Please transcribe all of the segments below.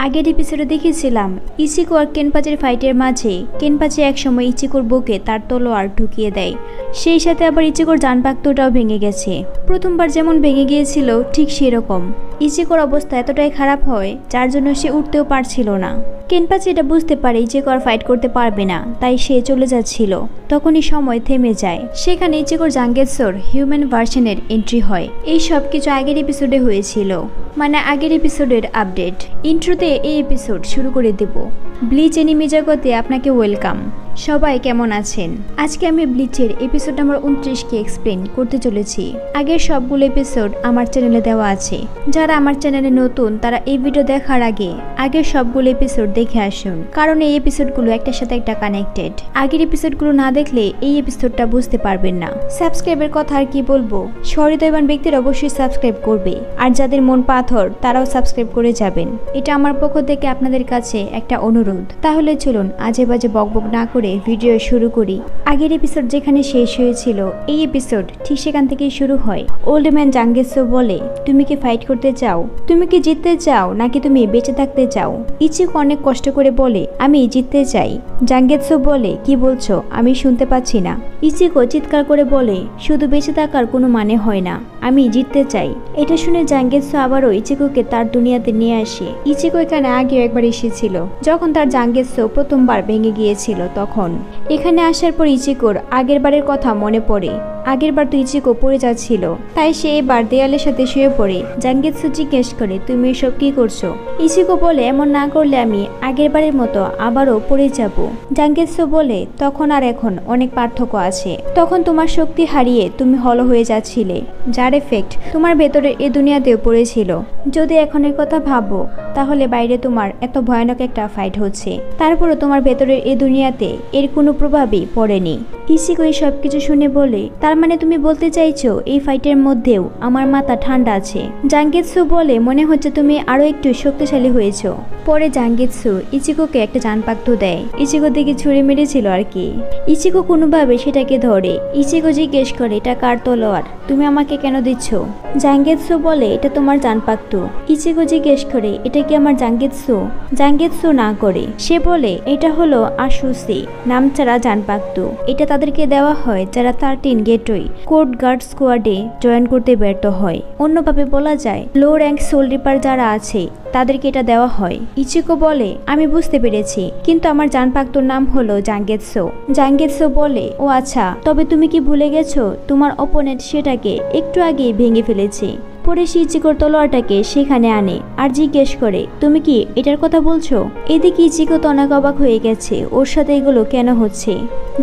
আগের এপিসোডে দেখেছিলাম ইচিকো আর কেনপাচির ফাইটের মাঝে কেনপাচি একসময় ইচিকোর বুকে তার তলোয়ার ঢুকিয়ে দেয়। সেই সাথে আবার ইচিকোর জানপাক্তটাও ভেঙে গেছে। প্রথমবার যেমন ভেঙে গিয়েছিল ঠিক সেরকম ইচিকোর অবস্থা এতটাই খারাপ হয় যার জন্য সে উঠতেও পারছিল না। কেনপাচি এটা বুঝতে পারে ইচিকো আর ফাইট করতে পারবে না, তাই সে চলে যাচ্ছিল। তখনই সময় থেমে যায়। সেখানে ইচিকোর জাঙ্গেৎসুর হিউম্যান ভার্সনের এন্ট্রি হয়। এই সব কিছু আগের এপিসোডে হয়েছিল, মানে আগের এপিসোডের আপডেট। ইন্ট্রোতে এই এপিসোড শুরু করে দেব। ব্লিচ এনিমি জগতে আপনাকে ওয়েলকাম। সবাই কেমন আছেন? আজকে আমি ব্লিচের এপিসোড নাম্বার 29কে এক্সপ্লেন করতে চলেছি। আগের সবগুলো এপিসোড আমার চ্যানেলে দেওয়া আছে। যারা আমার চ্যানেলে নতুন তারা এই ভিডিও দেখার আগে আগের সবগুলো এপিসোড দেখে আসুন, কারণ এই এপিসোডগুলো একটার সাথে একটা কানেক্টেড। আগের এপিসোডগুলো না দেখলে এই এপিসোডটা বুঝতে পারবেন না। সাবস্ক্রাইবের কথা আর কি বলবো, সহৃদয়বান ব্যক্তির অবশ্যই সাবস্ক্রাইব করবে, আর যাদের মন পাথর তারাও সাবস্ক্রাইব করে যাবেন। এটা আমার পক্ষ থেকে আপনাদের কাছে একটা অনুরোধ। তাহলে চলুন আজে বাজে বকবক না করে ভিডিও শুরু করি। আগের এপিসোড যেখানে শেষ হয়েছিল এই এপিসোড ঠিক সেখান থেকেই শুরু হয়। ওল্ড ম্যান জাঙ্গেৎসু বলে, তুমি কি ফাইট করতে চাও? তুমি কি জিততে চাও নাকি তুমি বেঁচে থাকতে চাও? ইচিকো অনেক কষ্ট করে বলে, আমি জিততে চাই। জাঙ্গেৎসু বলে, কি বলছো? আমি শুনতে পাচ্ছি না। ইচিকো চিৎকার করে বলে, শুধু বেঁচে থাকার কোনো মানে হয় না, আমি জিততে চাই। এটা শুনে জাঙ্গেৎসু আবারও ইচিকোকে তার দুনিয়াতে নিয়ে আসে। ইচিকো এখানে আগেও একবার এসেছিল, যখন তার জাঙ্গেৎসু প্রথমবার ভেঙে গিয়েছিল। তখন এখানে আসার পর ইচিকোর আগের বারের কথা মনে পড়ে। আগের বার তো ইচিকো পড়ে যাচ্ছিল, তাই সে এবার দেয়ালের সাথে শুয়ে পড়ে। জাঙ্গেৎসু জিজ্ঞেস করে, তুমি এসব কি করছো? ইচিকো বলে, এমন না করলে আমি আগের বারের মতো আবারও পড়ে যাব। জাঙ্গেৎসু বলে, তখন আর এখন অনেক পার্থক্য আছে। তখন তোমার শক্তি হারিয়ে তুমি হলো হয়ে যাচ্ছিলে, যার এফেক্ট তোমার ভেতরে এ দুনিয়াতেও পড়েছিল। যদি এখনের কথা ভাবো তাহলে বাইরে তোমার এত ভয়ানক একটা ফাইট হচ্ছে, তারপরও তোমার ভেতরের এ দুনিয়াতে এর কোনো প্রভাবই পড়েনি। ইচিকো এই সব কিছু শুনে বলে, তার মানে তুমি বলতে চাইছো এই ফাইটের মধ্যেও আমার মাথা ঠান্ডা আছে? জাঙ্গেৎসু বলে, মনে হচ্ছে তুমি আরো একটু শক্তিশালী হয়েছো। পরে জাঙ্গেৎসু ইচিকোকে একটা জানপাক্ত দেয়। ইচিকো দিকে ছুরি মেরেছিল আর কি। ইচিকো কোনোভাবে সেটাকে ধরে। ইচিকো জিজ্ঞেস করে, এটা কার তলোয়ার? তুমি আমাকে কেন দিচ্ছ? জাঙ্গেৎসু বলে, এটা তোমার জানপাক্ত। ইচিকো জিজ্ঞেস করে, এটা কি আমার জাঙ্গেৎসু? জাঙ্গেৎসু না করে সে বলে, এটা হলো আসুসি নামচারা জানপাক্ত। এটা তাদেরকে দেওয়া হয় যারা 13 গেটওয়ে কোড গার্ড স্কোয়াডে জয়েন করতে ব্যর্থ হয়। অন্যভাবে বলা যায় লো র্যাঙ্ক সোল রিপার যারা আছে তাদেরকে এটা দেওয়া হয়। ইচিকো বলে, আমি বুঝতে পেরেছি, কিন্তু আমার জানপাক্তর নাম হলো জাঙ্গেৎসু। জাঙ্গেৎসু বলে, ও আচ্ছা, তবে তুমি কি ভুলে গেছো তোমার অপোনেন্ট সেটাকে একটু আগে ভেঙে ফেলেছে। পরে সে ইচিকোর তলোয়ারটাকে সেখানে আনে আর জিজ্ঞেস করে, তুমি কি এটার কথা বলছো? এদিকে ইচিকো তো অনেক অবাক হয়ে গেছে, ওর সাথে এগুলো কেন হচ্ছে।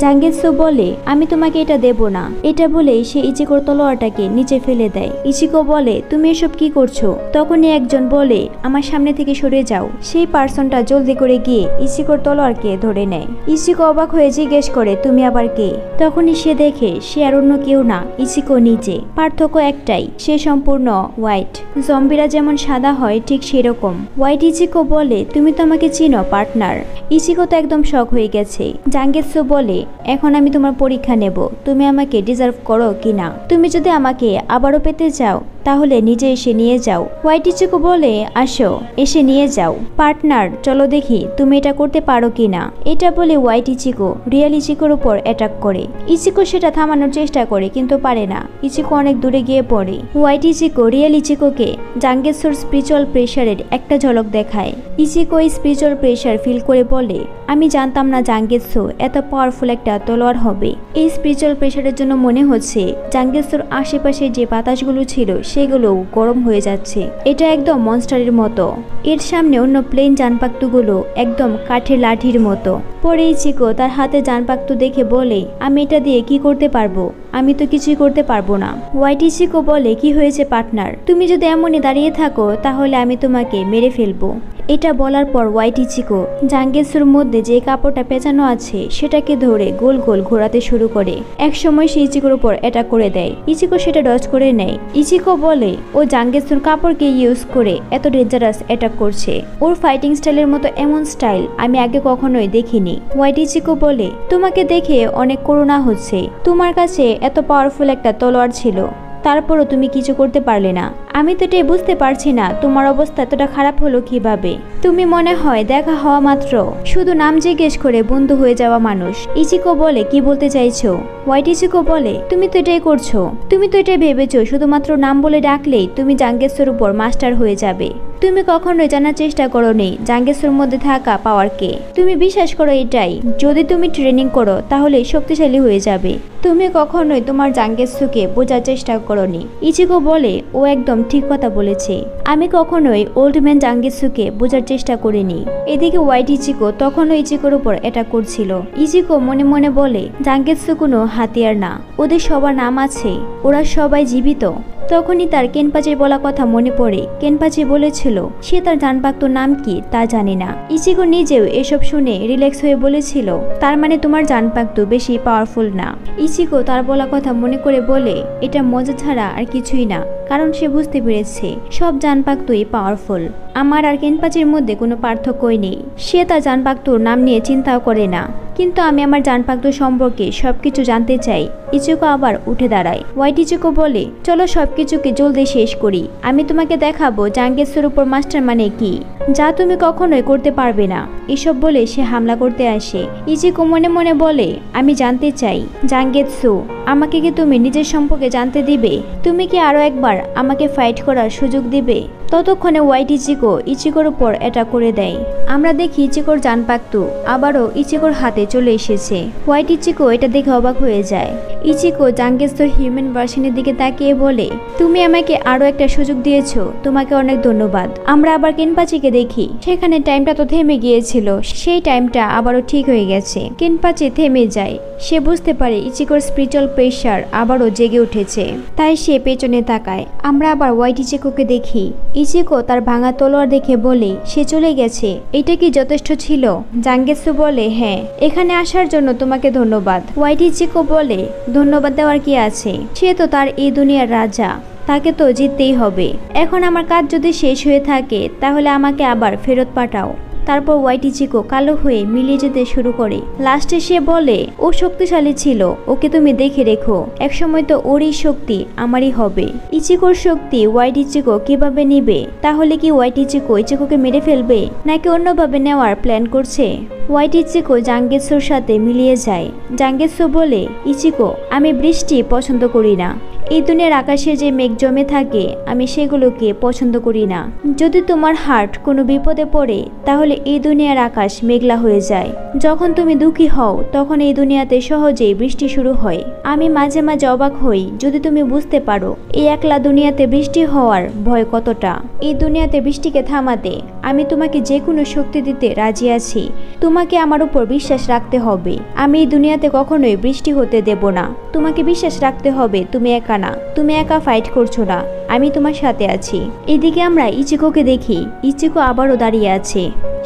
জাঙ্গেৎসু বলে, আমি তোমাকে এটা দেব না। এটা বলেই সে ইচিকোর তলোয়ারটাকে নিচে ফেলে দেয়। ইচিকো বলে, তুমি এসব কি করছো? তখনই একজন বলে, আমার সামনে থেকে সরে যাও। সেই পার্সনটা জলদি করে গিয়ে ইচিকোর তলোয়ারকে ধরে নেয়। ইচিকো অবাক হয়ে জিজ্ঞেস করে, তুমি আবার কে? তখনই সে দেখে সে আর অন্য কেউ না, ইচিকো নিজে। পার্থক্য একটাই, সে সম্পূর্ণ হোয়াইট। জম্বিরা যেমন সাদা হয় ঠিক সেরকম হোয়াইট। ইচিকো বলে, তুমি তো আমাকে চিনো পার্টনার? ইচিকো তো একদম শক হয়ে গেছে। জাঙ্গেৎসু বলে, এখন আমি তোমার পরীক্ষা নেব, তুমি আমাকে ডিজার্ভ করো কিনা। তুমি যদি আমাকে আবারও পেতে চাও তাহলে নিজে এসে নিয়ে যাও। হোয়াইট ইচিকো বলে, আসো, এসে নিয়ে যাও। পার্টনার, চলো দেখি তুমি এটা করতে পারো কিনা। এটা বলে হোয়াইট ইচিকো রিয়েল ইচিকোর উপর অ্যাটাক করে। ইচিকো সেটা থামানোর চেষ্টা করে কিন্তু পারে না। ইচিকো অনেক দূরে গিয়ে পড়ে। হোয়াইট ইচিকো রিয়েল ইচিকোকে জাঙ্গেৎসুর স্পিরিচুয়াল প্রেশারের একটা ঝলক দেখায়। ইচিকো এই স্পিরিচুয়াল প্রেশার ফিল করে বলে, আমি জানতাম না জাঙ্গেৎসু এত পাওয়ারফুল একটা তলোয়ার হবে। এই স্পিরিচুয়াল প্রেশারের জন্য মনে হচ্ছে জাঙ্গেৎসুর আশেপাশে যে বাতাসগুলো ছিল সেগুলো গরম হয়ে যাচ্ছে। এটা একদম মনস্টারের মতো। এর সামনে অন্য প্লেন জানপাক্তগুলো একদম কাঠের লাঠির মতো। পরে ইচিকো তার হাতে জানপাক্ত দেখে বলে, আমি এটা দিয়ে কি করতে পারবো? আমি তো কিছুই করতে পারবো না। হোয়াইট ইচিকো বলে, কি হয়েছে পার্টনার? তুমি যদি এমনই দাঁড়িয়ে থাকো তাহলে আমি তোমাকে মেরে ফেলবো। এটা বলার পর হোয়াইট ইচিকো জাঙ্গেৎসুর মধ্যে যে কাপড়টা পেঁচানো আছে সেটাকে ধরে গোল গোল ঘোরাতে শুরু করে। এক সময় সে ইচিকোর উপর অ্যাটাক করে দেয়। ইচিকো সেটা ডজ করে নেয়। ইচিকো বলে, ও জাঙ্গেৎসুর কাপড়কে ইউজ করে এত ডেঞ্জারাস অ্যাটাক করছে। ওর ফাইটিং স্টাইলের মতো এমন স্টাইল আমি আগে কখনোই দেখিনি। হোয়াইট ইচিকো বলে, তোমাকে দেখে অনেক করুণা হচ্ছে। তোমার কাছে এত পাওয়ারফুল একটা তলোয়ার ছিল, তারপরও তুমি কিছু করতে পারলে না। আমি তো এটাই বুঝতে পারছি না তোমার অবস্থা এতটা খারাপ হলো কিভাবে। তুমি মনে হয় দেখা হওয়া মাত্র শুধু নাম জিজ্ঞেস করে বন্ধু হয়ে যাওয়া মানুষ। ইচিকো বলে, কি বলতে চাইছো? হোয়াইট ইচিকো বলে, তুমি তো এটাই করছো। তুমি তো এটাই ভেবেছো শুধুমাত্র নাম বলে ডাকলেই তুমি জাঙ্গেৎসুর উপর মাস্টার হয়ে যাবে। তুমি কখনোই জানার চেষ্টা করোনি জাঙ্গেৎসুর মধ্যে থাকা পাওয়ারকে। তুমি বিশ্বাস করো এটাই, যদি তুমি ট্রেনিং করো তাহলে শক্তিশালী হয়ে যাবে। তুমি কখনোই তোমার জাঙ্গেৎসুকে বোঝার চেষ্টা করোনি। ইচিকো বলে, ও একদম ঠিক কথা বলেছে। আমি কখনোই ওল্ড ম্যান জাঙ্গেৎসুকে বোঝার চেষ্টা করিনি। এদিকে হোয়াইট ইচিকো তখনও ইচিকোর উপর অ্যাটাক করছিল। ইচিকো মনে মনে বলে, জাঙ্গেৎসু কোনো হাতিয়ার না, ওদের সবার নাম আছে, ওরা সবাই জীবিত। তখনই তার কেনপাচির বলা কথা মনে পড়ে। কেনপাচি বলেছিল সে তার জানপাক্তোর নাম কি তা জানে না। ইচিকো নিজেও এসব শুনে রিল্যাক্স হয়ে বলেছিল, তার মানে তোমার জানপাক্তো বেশি পাওয়ারফুল না। ইচিকো তার বলা কথা মনে করে বলে, এটা মজা ছাড়া আর কিছুই না, কারণ সে বুঝতে পেরেছে সব জানপাক্তোই পাওয়ারফুল। আমার আর কেনপাচির মধ্যে কোনো পার্থক্যই নেই। সে তার জানপাক্তোর নাম নিয়ে চিন্তাও করে না, কিন্তু আমি আমার জানপাক্তো সম্পর্কে সবকিছু জানতে চাই। ইচিকো আবার উঠে দাঁড়ায়। হোয়াইট ইচিকো বলে, চলো সবকিছুকে জলদি শেষ করি। আমি তোমাকে দেখাবো জাঙ্গেৎসুর উপর মাস্টার মানে কি, যা তুমি কখনোই করতে পারবে না। এসব বলে সে হামলা করতে আসে। ইচিকো মনে মনে বলে, আমি জানতে চাই জাঙ্গেৎসু, আমাকে কি তুমি নিজের সম্পর্কে জানতে দিবে? তুমি কি আরো একবার আমাকে ফাইট করার সুযোগ দিবে? ততক্ষণে হোয়াইট ইচিকো ইচিকোর উপর অ্যাটাক করে দেয়। আমরা দেখি ইচিকোর জানপাক্তো আবারও ইচিকোর হাতে চলে এসেছে। হোয়াইট ইচিকো এটা দেখে অবাক হয়ে যায়। ইচিকো জাঙ্গেৎসুর হিউম্যান ভার্সনের দিকে তাকিয়ে বলে, তুমি আমাকে আরো একটা সুযোগ দিয়েছো, তোমাকে অনেক ধন্যবাদ। আমরা আবার কেনপাচিকে দেখি, সেখানে টাইমটা তো থেমে গিয়েছিল, সেই টাইমটা আবারও ঠিক হয়ে গেছে। কেনপাচি থেমে যায়। সে বুঝতে পারে ইচিকোর স্পিরিচুয়াল প্রেশার আবারও জেগে উঠেছে, তাই সে পেছনে তাকায়। আমরা আবার হোয়াইট ইচিকোকে দেখি। ইচিকো তার ভাঙা তলোয়ার দেখে বলে, সে চলে গেছে, এটা কি যথেষ্ট ছিল? জাঙ্গেৎসু বলে, হ্যাঁ, এখানে আসার জন্য তোমাকে ধন্যবাদ। হোয়াইট ইচিকো বলে, ধন্যবাদ দেওয়ার কি আছে? সে তো তার এই দুনিয়ার রাজা, তাকে তো জিততেই হবে। এখন আমার কাজ যদি শেষ হয়ে থাকে তাহলে আমাকে আবার ফেরত পাঠাও। তারপর হোয়াইট ইচিকো কালো হয়ে মিলিয়ে যেতে শুরু করে। লাস্টে সে বলে, ও শক্তিশালী ছিল, ওকে তুমি দেখে রেখো, একসময় তো ওরই শক্তি আমারই হবে। ইচিকোর শক্তি হোয়াইট ইচিকো কিভাবে নিবে? তাহলে কি হোয়াইট ইচিকো ইচিকোকে মেরে ফেলবে, নাকি অন্যভাবে নেওয়ার প্ল্যান করছে? হোয়াইট ইচিকো জাঙ্গেৎসুর সাথে মিলিয়ে যায়। জাঙ্গেৎসু বলে, ইচিকো, আমি বৃষ্টি পছন্দ করি না। এই দুনিয়ার আকাশে যে মেঘ জমে থাকে আমি সেগুলোকে পছন্দ করি না। যদি তোমার হার্ট কোনো বিপদে পড়ে তাহলে এই দুনিয়ার আকাশ মেঘলা হয়ে যায়। যখন তুমি দুঃখী হও তখন এই দুনিয়াতে সহজেই বৃষ্টি শুরু হয়। আমি মাঝে মাঝে অবাক হই যদি তুমি বুঝতে পারো এই একলা দুনিয়াতে বৃষ্টি হওয়ার ভয় কতটা। এই দুনিয়াতে বৃষ্টিকে থামাতে আমি তোমাকে যে কোনো শক্তি দিতে রাজি আছি। তোমাকে আমার উপর বিশ্বাস রাখতে হবে। আমি এই দুনিয়াতে কখনোই বৃষ্টি হতে দেব না। তোমাকে বিশ্বাস রাখতে হবে তুমি একা না, তুমি একা ফাইট করছো না, আমি তোমার সাথে আছি। এদিকে আমরা ইচিকোকে দেখি। ইচিকো আবারও দাঁড়িয়ে আছে।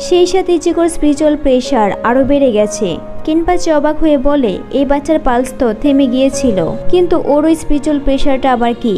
সেই সাথে ইচিকোর স্পিরিচুয়াল প্রেশার আরো বেড়ে গেছে। কেনপাচি অবাক হয়ে বলে, এই বাচ্চার পালস তো থেমে গিয়েছিল, কিন্তু ওর ওই স্পিরিচুয়াল প্রেশারটা আবার কি?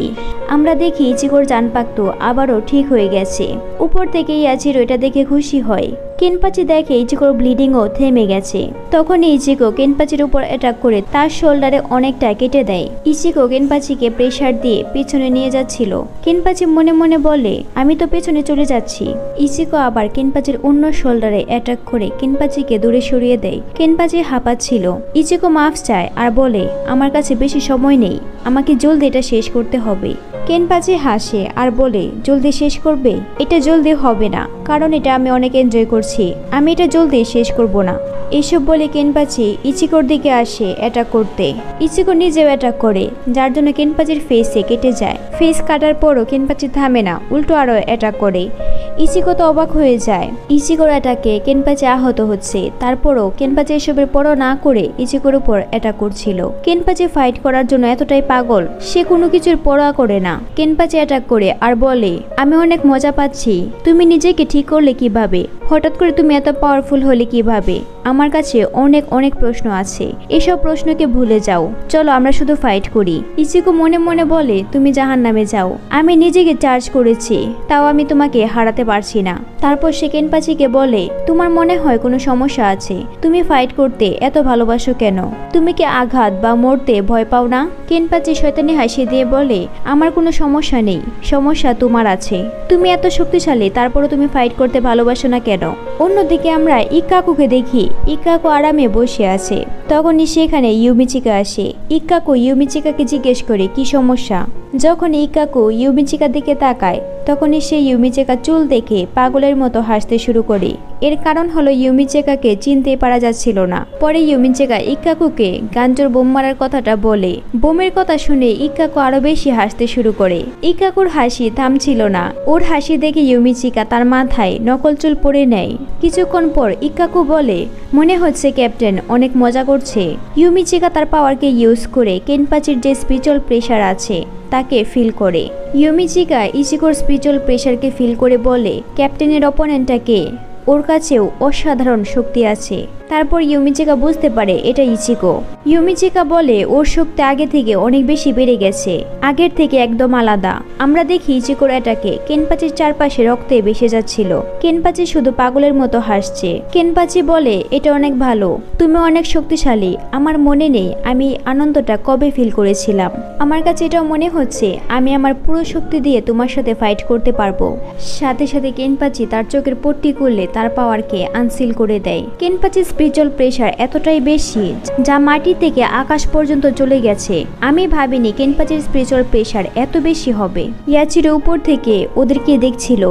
আমরা দেখি ইচিকোর জানপাক্তো আবারও ঠিক হয়ে গেছে। উপর থেকে ইয়াচিরো এটা দেখে খুশি হয়। কেনপাচি দেখে ইচিকোর ব্লিডিংও থেমে গেছে। তখনই ইচিকো কেনপাচির উপর অ্যাটাক করে তার শোল্ডারে অনেকটা কেটে দেয়। ইচিকো কেনপাচিকে প্রেশার দিয়ে পেছনে নিয়ে যাচ্ছিল। কেনপাচি মনে মনে বলে, আমি তো পেছনে চলে যাচ্ছি। ইচিকো আবার কেনপাচির অন্য শোল্ডারে অ্যাটাক করে কেনপাচিকে দূরে সরিয়ে দেয়। কেনপাচি হাঁপাচ্ছিল। ইচিকো মাফ চায় আর বলে, আমার কাছে বেশি সময় নেই, আমাকে জলদি এটা শেষ করতে হবে। কেনপাচি হাসে আর বলে, জলদি শেষ করবে? এটা জলদি হবে না, কারণ এটা আমি অনেক এনজয় করছি। আমি এটা জলদি শেষ করব না। এসব বলে কেনপাচি ইচিকোর দিকে আসে অ্যাটাক করতে। ইচিকো নিজেও অ্যাটাক করে, যার জন্য কেনপাচির ফেসে কেটে যায়। ফেস কাটার পরও কেনপাচি থামে না, উল্টো আরও অ্যাটাক করে। ইচিকো তো অবাক হয়ে যায়। ইচিকোর অ্যাটাকে কেনপাচি আহত হচ্ছে, তারপরও কেনপাচি এসবের পরও না করে ইচিকোর উপর অ্যাটাক করছিল। কেনপাচি ফাইট করার জন্য এতটাই পাগল, সে কোনো কিছুর পরোয়া করে না। কেনপাচি অ্যাটাক করে আর বলে, আমি অনেক মজা পাচ্ছি। তুমি নিজেকে ঠিক করলে কিভাবে? হঠাৎ করে তুমি এত পাওয়ারফুল হলে কিভাবে? আমার কাছে অনেক অনেক প্রশ্ন আছে, এসব প্রশ্নকে ভুলে যাও, চলো আমরা শুধু ফাইট করি। ইচিকো মনে মনে বলে, তুমি জাহান্নামে যাও, আমি নিজেকে চার্জ করেছি, তাও আমি তোমাকে হারাতে পারছি না। তারপর সে কেনপাচিকে বলে, তোমার মনে হয় কোনো সমস্যা আছে, তুমি ফাইট করতে এত ভালোবাসো কেন? তুমি কি আঘাত বা মরতে ভয় পাও না? কেনপাচি শয়তানি হাসি দিয়ে বলে, আমার কোনো সমস্যা নেই, সমস্যা তোমার আছে। তুমি এত শক্তিশালী, তারপরও তুমি ফাইট করতে ভালোবাসো না কেন? অন্যদিকে আমরা ইক্কাকুকে দেখি, ইক্কাকু আরামে বসে আছে। তখনই সেখানে ইউমিচিকা আসে। ইক্কাকু ইউমিচিকাকে জিজ্ঞেস করে কি সমস্যা। যখন ইক্কাকু ইউমিচিকার দিকে তাকায়, তখনই সে ইউমিচিকা চুল দেখে পাগলের মতো হাসতে শুরু করে। এর কারণ হলো ইউমিচিকাকে চিনতে পারা যাচ্ছিল না। পরে ইউমিচিকা ইক্কাকুকে গাঞ্জোর বোম মারার কথাটা বলে। বোমের কথা শুনে ইক্কাকু আরো বেশি হাসতে শুরু করে। ইক্কাকুর হাসি থামছিল না। ওর হাসি দেখে ইউমিচিকা তার মাথায় নকল চুল পরে নেয়। কিছুক্ষণ পর ইক্কাকু বলে, মনে হচ্ছে ক্যাপ্টেন অনেক মজা করছে। ইউমিচিকা তার পাওয়ারকে ইউজ করে কেনপাচির যে স্পিরিচুয়াল প্রেশার আছে তাকে ফিল করে। ইউমিচিকা ইচিকোর স্পিরিচুয়াল প্রেশারকে ফিল করে বলে, ক্যাপ্টেনের অপোনেন্টটাকে, ওর কাছেও অসাধারণ শক্তি আছে। তারপর ইউমিচিকা বুঝতে পারে এটা ইচিকো। ইউমিচিকা বলে, ওর শক্তি আগে থেকে অনেক বেশি বেড়ে গেছে, আগের থেকে একদম আলাদা। আমরা দেখি ইচিকোর এটাকে কেনপাচির চারপাশে রক্তে ভেসে যাচ্ছিল। কেনপাচি শুধু পাগলের মতো হাসছে। কেনপাচি বলে, এটা অনেক ভালো, তুমি অনেক শক্তিশালী। আমার মনে নেই আমি আনন্দটা কবে ফিল করেছিলাম। আমার কাছে এটাও মনে হচ্ছে আমি আমার পুরো শক্তি দিয়ে তোমার সাথে ফাইট করতে পারবো। সাথে সাথে কেনপাচি তার চোখের পট্টি করলে তার পাওয়ারকে আনসিল করে দেয়। কেনপাচি স্পিরিচুয়াল প্রেশার এতটাই বেশি যা মাটি থেকে আকাশ পর্যন্ত চলে গেছে। আমি ভাবিনি কেনপাচির স্পিরিচুয়াল প্রেশার এত বেশি হবে। ইয়াচিরো উপর থেকে ওদেরকে দেখছিল।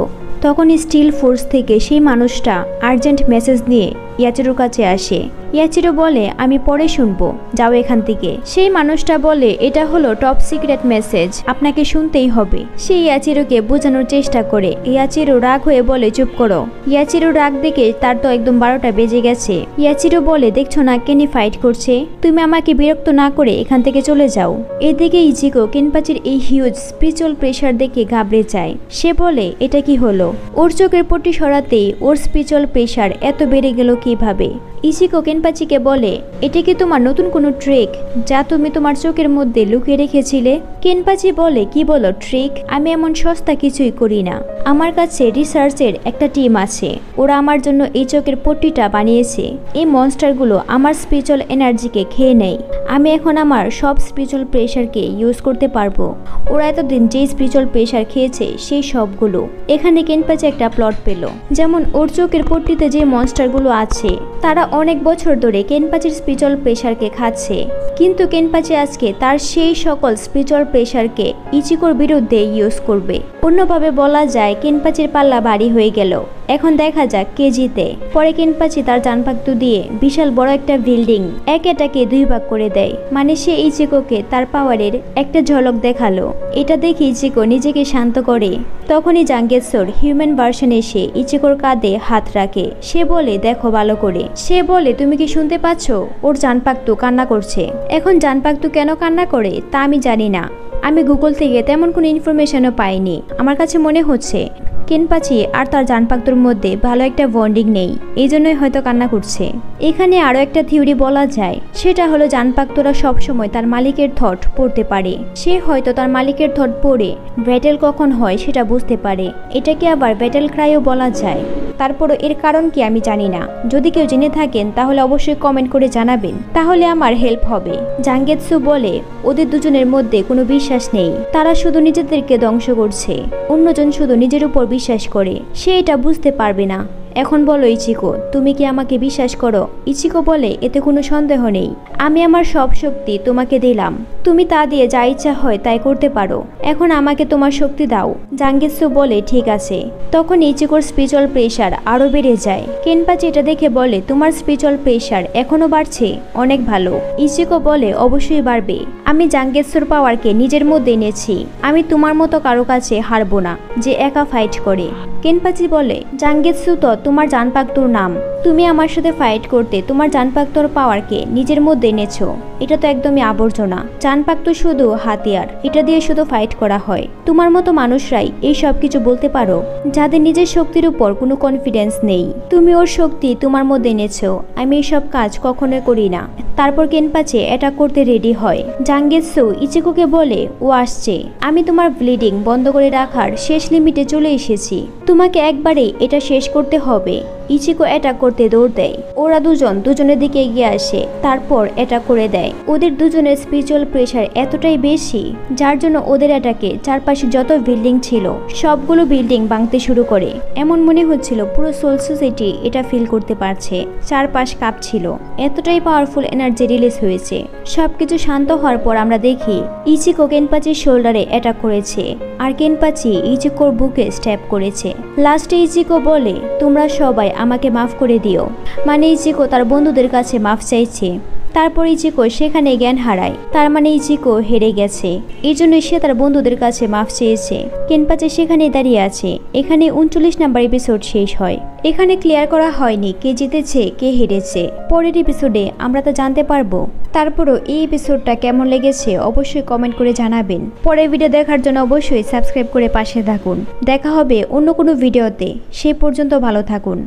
তখন স্টিল ফোর্স থেকে সেই মানুষটা আর্জেন্ট মেসেজ নিয়ে ইয়াচিরোর কাছে আসে। ইয়াচিরো বলে, আমি পরে শুনবো, যাও এখান থেকে। সেই মানুষটা বলে, এটা হলো টপ সিক্রেট মেসেজ, আপনাকে শুনতেই হবে। সে ইয়াচিরোকে বোঝানোর চেষ্টা করে। ইয়াচিরো রাগ হয়ে বলে, চুপ করো। ইয়াচিরো রাগ দেখে তার তো একদম 12টা বেজে গেছে। ইয়াচিরো বলে, দেখছো না কেনি ফাইট করছে, তুমি আমাকে বিরক্ত না করে এখান থেকে চলে যাও। এদিকে ইচিকো কেনপাচির এই হিউজ স্পিরিচুয়াল প্রেশার দেখে ঘাবড়ে যায়। সে বলে, এটা কি হলো? ওর চোখের পট্টি সরাতেই ওর স্পিরিচুয়াল প্রেশার এত বেড়ে গেল কিভাবে? ইচিকো কেনপাচিকে বলে, এটা কি তোমার নতুন কোনো ট্রিক যা তুমি তোমার চোখের মধ্যে লুকিয়ে রেখেছিলে? কেনপাচি বলে, কি বলো ট্রিক? আমি এমন সস্তা কিছুই করি না। আমার কাছে রিসার্চের একটা টিম আছে, ওরা আমার জন্য এই চোখের পট্টিটা বানিয়েছে। এই মনস্টারগুলো আমার স্পিরিচুয়াল এনার্জিকে খেয়ে নেয়। আমি এখন আমার সব স্পিরিচুয়াল প্রেশারকে ইউজ করতে পারবো। ওরা এতদিন যে স্পিরিচুয়াল প্রেশার খেয়েছে সেই সবগুলো। এখানে কেনপাচি একটা প্লট পেল। যেমন ওর চোখের পট্টিতে যে মনস্টারগুলো আছে তারা অনেক বছর ধরে কেনপাচির স্পিরিচুয়াল প্রেশারকে খাচ্ছে, কিন্তু কেনপাচি আজকে তার সেই সকল স্পিরিচুয়াল প্রেশারকে ইচিকোর বিরুদ্ধে ইউজ করবে। অন্যভাবে বলা যায় কেনপাচির পাল্লা ভারী হয়ে গেল। এখন দেখা যাক কে জিতে। পরে কেনপাচি তার জানপাক্তু দিয়ে বিশাল বড় একটা বিল্ডিং এটাকে 2 ভাগ করে দেয়। মানে সে ইচিকোকে তার পাওয়ারের একটা ঝলক দেখালো। এটা দেখে ইচিকো নিজেকে শান্ত করে। তখনই জাঙ্গেৎসুর হিউম্যান ভার্সন এসে ইচিকোর কাঁধে হাত রাখে। সে বলে, দেখো ভালো করে। সে বলে, তুমি কি শুনতে পাচ্ছ? ওর জানপাক্তু কান্না করছে। এখন জানপাক্তু কেন কান্না করে তা আমি জানি না। আমি গুগল থেকে তেমন কোনো ইনফরমেশনও পাইনি। আমার কাছে মনে হচ্ছে কেনপাচি আর তার জানপাক্তুর মধ্যে ভালো একটা বন্ডিং নেই, এই জন্যই হয়তো কান্না করছে। এখানে আরো একটা থিওরি বলা যায়, সেটা হলো জানপাক্তুরা সবসময় তার মালিকের থট পড়তে পারে। সে হয়তো তার মালিকের থট পড়ে ব্যাটেল কখন হয় সেটা বুঝতে পারে। এটাকে আবার ব্যাটেল ক্রাইও বলা যায়। তারপরও এর কারণ কি আমি জানি না। যদি কেউ জেনে থাকেন তাহলে অবশ্যই কমেন্ট করে জানাবেন, তাহলে আমার হেল্প হবে। জাঙ্গেৎসু বলে, ওদের দুজনের মধ্যে কোনো বিশ্বাস নেই, তারা শুধু নিজেদেরকে ধ্বংস করছে। অন্যজন শুধু নিজের উপর বিশ্বাস করে, সে এটা বুঝতে পারবে না। এখন বলো ইচিকো, তুমি কি আমাকে বিশ্বাস করো? ইচিকো বলে, এতে কোনো সন্দেহ নেই। আমি আমার সব শক্তি তোমাকে দিলাম, তুমি তা দিয়ে যা ইচ্ছা হয় তাই করতে পারো। এখন আমাকে তোমার শক্তি দাও। জাঙ্গেৎসু বলে, ঠিক আছে। তখন ইচিকোর স্পিরিচুয়াল প্রেশার আরো বেড়ে যায়। কেনপাচি এটা দেখে বলে, তোমার স্পিরিচুয়াল প্রেশার এখনো বাড়ছে, অনেক ভালো। ইচিকো বলে, অবশ্যই বাড়বে। আমি জাঙ্গেৎসুর পাওয়ারকে নিজের মধ্যে এনেছি। আমি তোমার মতো কারো কাছে হারবো না যে একা ফাইট করে। কেনপাচি বলে, জাঙ্গেৎসু তো তোমার জানপাক্তুর নাম। তুমি আমার সাথে ফাইট করতে তোমার জানপাক্তুর পাওয়ারকে নিজের মধ্যে এনেছো। এটা তো একদমই আবর্জনা। জানপাক্তু শুধু হাতিয়ার, এটা দিয়ে শুধু ফাইট করা হয়। তোমার মতো মানুষরাই এই সব কিছু বলতে পারো যাদের নিজের শক্তির উপর কোনো কনফিডেন্স নেই। তুমি ওর শক্তি তোমার মধ্যে এনেছো, আমি এইসব কাজ কখনোই করি না। তারপর কেনপাচি অ্যাটাক করতে রেডি হয়। জাঙ্গেৎসু ইচিকোকে বলে, ও আসছে, আমি তোমার ব্লিডিং বন্ধ করে রাখার শেষ লিমিটে চলে এসেছি, তোমাকে একবারেই এটা শেষ করতে হবে। ইচিকো অ্যাটাক করতে দৌড় দেয়। ওরা দুজনের দিকে এগিয়ে আসে, তারপর অ্যাটাক করে দেয়। ওদের দুজনের স্পিরিচুয়াল প্রেশার এতটাই বেশি যার জন্য ওদের অ্যাটাকে চারপাশে যত বিল্ডিং ছিল সবগুলো বিল্ডিং ভাঙতে শুরু করে। এমন মনে হচ্ছিল পুরো সোল সোসাইটি এটা ফিল করতে পারছে। চারপাশ কাঁপছিল, এতটাই পাওয়ারফুল এনার্জি রিলিজ হয়েছে। সবকিছু শান্ত হওয়ার পর আমরা দেখি ইচিকো কেনপাচির শোল্ডারে অ্যাটাক করেছে, আর কেনপাচি ইচিকোর বুকে স্ট্যাপ করেছে। লাস্টে ইচিকো বলে, তোমরা সবাই আমাকে মাফ করে দিও। মানে ইচিকো তার বন্ধুদের কাছে মাফ চাইছে। তারপর ইচিকো সেখানে জ্ঞান হারায়, তার মানে ইচিকো হেরে গেছে। এই জন্য সে তার বন্ধুদের কাছে মাফ চেয়েছে। কেনপাচি সেখানে দাঁড়িয়ে আছে। এখানে 39 নাম্বার এপিসোড শেষ হয়। এখানে ক্লিয়ার করা হয়নি কে জিতেছে কে হেরেছে। পরের এপিসোডে আমরা তা জানতে পারবো। তারপরও এই এপিসোডটা কেমন লেগেছে অবশ্যই কমেন্ট করে জানাবেন। পরের ভিডিও দেখার জন্য অবশ্যই সাবস্ক্রাইব করে পাশে থাকুন। দেখা হবে অন্য কোনো ভিডিওতে। সে পর্যন্ত ভালো থাকুন।